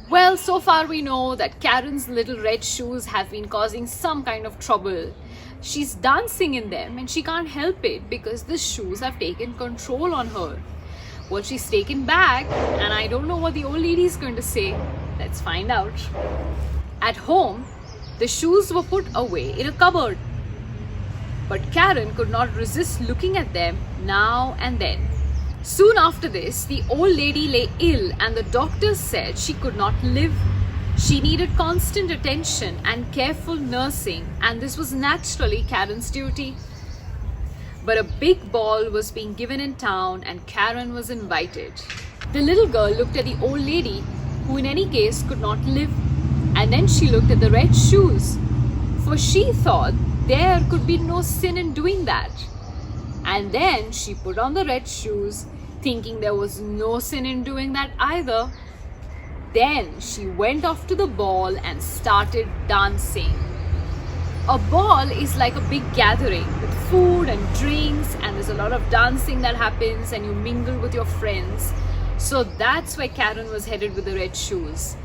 Well, so far we know that Karen's little red shoes have been causing some kind of trouble. She's dancing in them and she can't help it because the shoes have taken control on her. Well, she's taken back, and I don't know what the old lady is going to say. Let's find out. At home, the shoes were put away in a cupboard. But Karen could not resist looking at them now and then. Soon after this, the old lady lay ill and the doctors said she could not live. She needed constant attention and careful nursing, and this was naturally Karen's duty. But a big ball was being given in town and Karen was invited. The little girl looked at the old lady, who in any case could not live, and then she looked at the red shoes, for she thought there could be no sin in doing that. And then she put on the red shoes, thinking there was no sin in doing that either. Then she went off to the ball and started dancing. A ball is like a big gathering with food and drinks, and there's a lot of dancing that happens and you mingle with your friends. So that's where Karen was headed with the red shoes.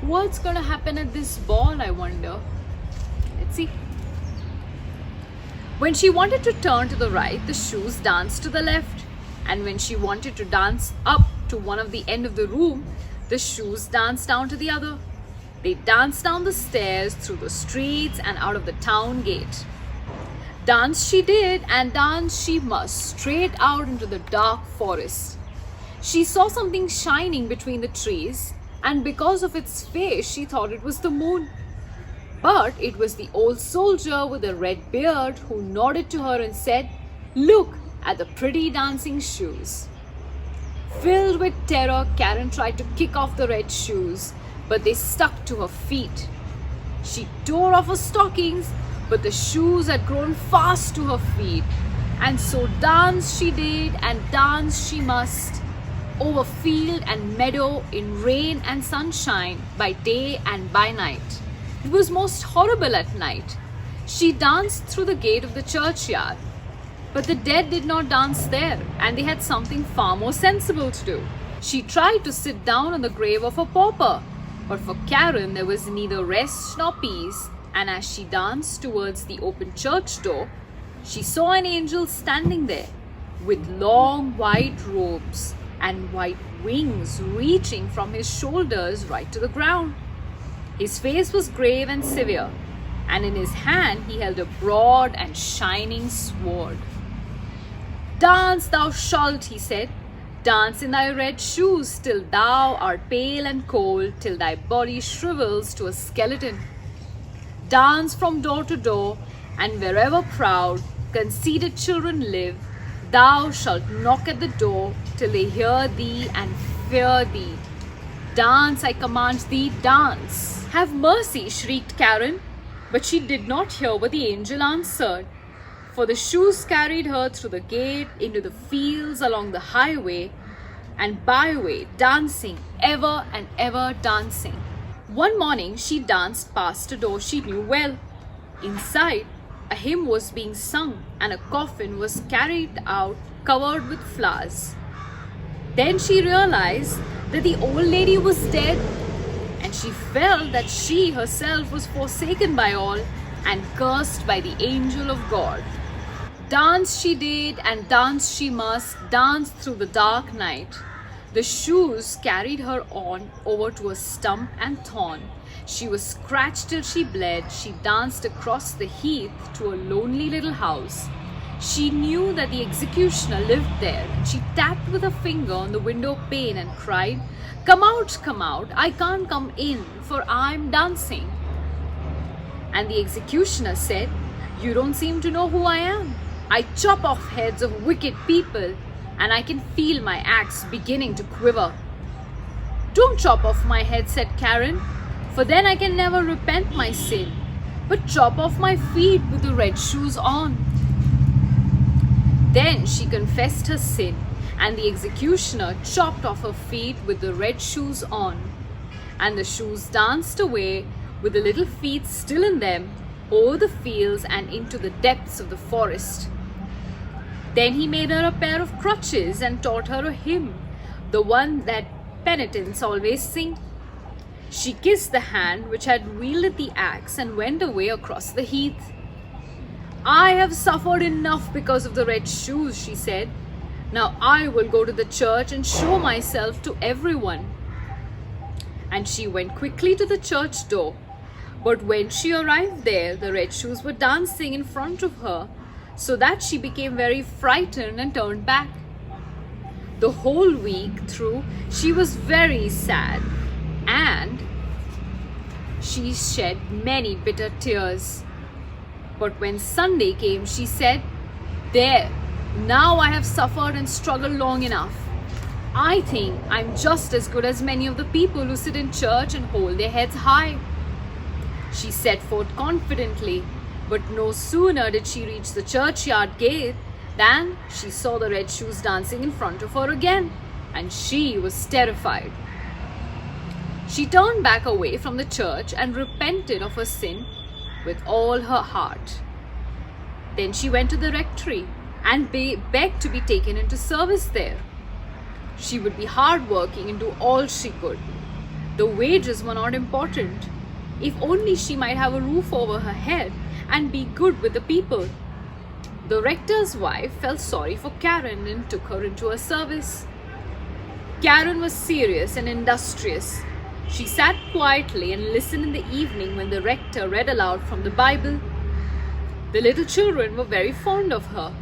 What's going to happen at this ball, I wonder? Let's see. When she wanted to turn to the right, the shoes danced to the left. And when she wanted to dance up to one of the end of the room, the shoes danced down to the other. They danced down the stairs, through the streets, and out of the town gate. Dance she did, and dance she must, straight out into the dark forest. She saw something shining between the trees, and because of its face, she thought it was the moon. But it was the old soldier with a red beard who nodded to her and said, "Look at the pretty dancing shoes." Filled with terror, Karen tried to kick off the red shoes, but they stuck to her feet. She tore off her stockings, but the shoes had grown fast to her feet. And so dance she did, and dance she must, over field and meadow, in rain and sunshine, by day and by night. It was most horrible at night. She danced through the gate of the churchyard. But the dead did not dance there, and they had something far more sensible to do. She tried to sit down on the grave of a pauper, but for Karen there was neither rest nor peace, and as she danced towards the open church door, she saw an angel standing there, with long white robes and white wings reaching from his shoulders right to the ground. His face was grave and severe, and in his hand he held a broad and shining sword. "Dance thou shalt," he said. "Dance in thy red shoes till thou art pale and cold, till thy body shrivels to a skeleton. Dance from door to door, and wherever proud, conceited children live, thou shalt knock at the door till they hear thee and fear thee. Dance, I command thee, dance." "Have mercy," shrieked Karen, but she did not hear what the angel answered. For the shoes carried her through the gate into the fields along the highway and byway, dancing, ever and ever dancing. One morning she danced past a door she knew well. Inside, a hymn was being sung and a coffin was carried out covered with flowers. Then she realized that the old lady was dead, and she felt that she herself was forsaken by all and cursed by the angel of God. Dance she did, and dance she must, dance through the dark night. The shoes carried her on over to a stump and thorn. She was scratched till she bled. She danced across the heath to a lonely little house. She knew that the executioner lived there. She tapped with her finger on the window pane and cried, come out, I can't come in, for I'm dancing." And the executioner said, "You don't seem to know who I am. I chop off heads of wicked people, and I can feel my axe beginning to quiver." "Don't chop off my head," said Karen, "for then I can never repent my sin. But chop off my feet with the red shoes on." Then she confessed her sin, and the executioner chopped off her feet with the red shoes on. And the shoes danced away with the little feet still in them, over the fields and into the depths of the forest. Then he made her a pair of crutches and taught her a hymn, the one that penitents always sing. She kissed the hand which had wielded the axe and went away across the heath. "I have suffered enough because of the red shoes," she said. "Now I will go to the church and show myself to everyone." And she went quickly to the church door. But when she arrived there, the red shoes were dancing in front of her, so that she became very frightened and turned back. The whole week through, she was very sad, and she shed many bitter tears. But when Sunday came, she said, "There, now I have suffered and struggled long enough. I think I'm just as good as many of the people who sit in church and hold their heads high." She set forth confidently, but no sooner did she reach the churchyard gate than she saw the red shoes dancing in front of her again, and she was terrified. She turned back away from the church and repented of her sin with all her heart. Then she went to the rectory and begged to be taken into service there. She would be hardworking and do all she could. The wages were not important. If only she might have a roof over her head and be good with the people. The rector's wife felt sorry for Karen and took her into her service. Karen was serious and industrious. She sat quietly and listened in the evening when the rector read aloud from the Bible. The little children were very fond of her,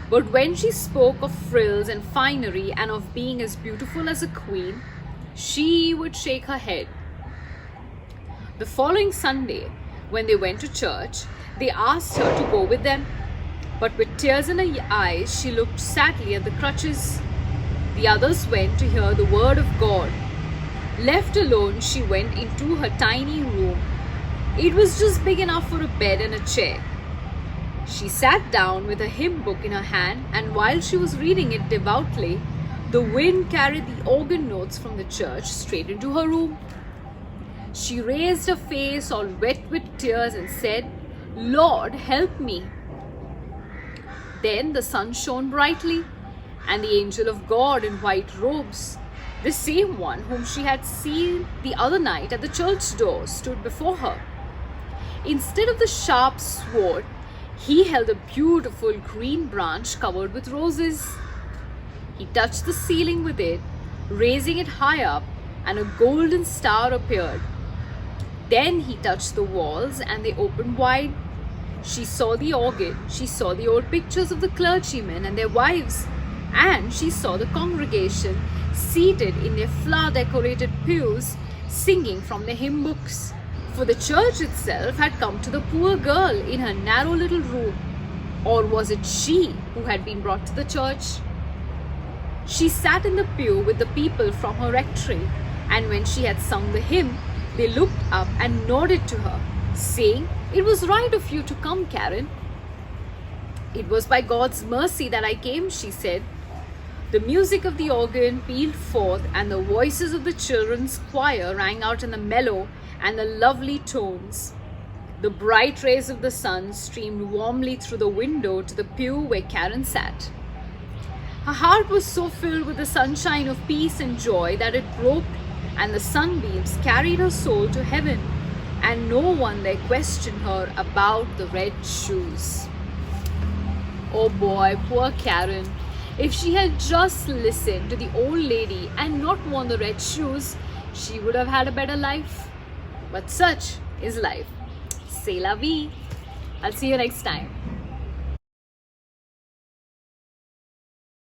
but when she spoke of frills and finery and of being as beautiful as a queen, she would shake her head. The following Sunday, when they went to church, they asked her to go with them, but with tears in her eyes, she looked sadly at the crutches. The others went to hear the word of God. Left alone, she went into her tiny room. It was just big enough for a bed and a chair. She sat down with a hymn book in her hand, and while she was reading it devoutly, the wind carried the organ notes from the church straight into her room. She raised her face all wet with tears and said, "Lord, help me." Then the sun shone brightly, and the angel of God in white robes, the same one whom she had seen the other night at the church door, stood before her. Instead of the sharp sword, he held a beautiful green branch covered with roses. He touched the ceiling with it, raising it high up, and a golden star appeared. Then he touched the walls, and they opened wide. She saw the organ, she saw the old pictures of the clergymen and their wives, and she saw the congregation seated in their flower-decorated pews, singing from their hymn books. For the church itself had come to the poor girl in her narrow little room. Or was it she who had been brought to the church? She sat in the pew with the people from her rectory, and when she had sung the hymn, they looked up and nodded to her, saying, "It was right of you to come, Karen." "It was by God's mercy that I came," she said. The music of the organ pealed forth, and the voices of the children's choir rang out in the mellow and the lovely tones. The bright rays of the sun streamed warmly through the window to the pew where Karen sat. Her heart was so filled with the sunshine of peace and joy that it broke, and the sunbeams carried her soul to heaven, and no one there questioned her about the red shoes. Oh boy, poor Karen. If she had just listened to the old lady and not worn the red shoes, she would have had a better life. But such is life. C'est la vie. I'll see you next time.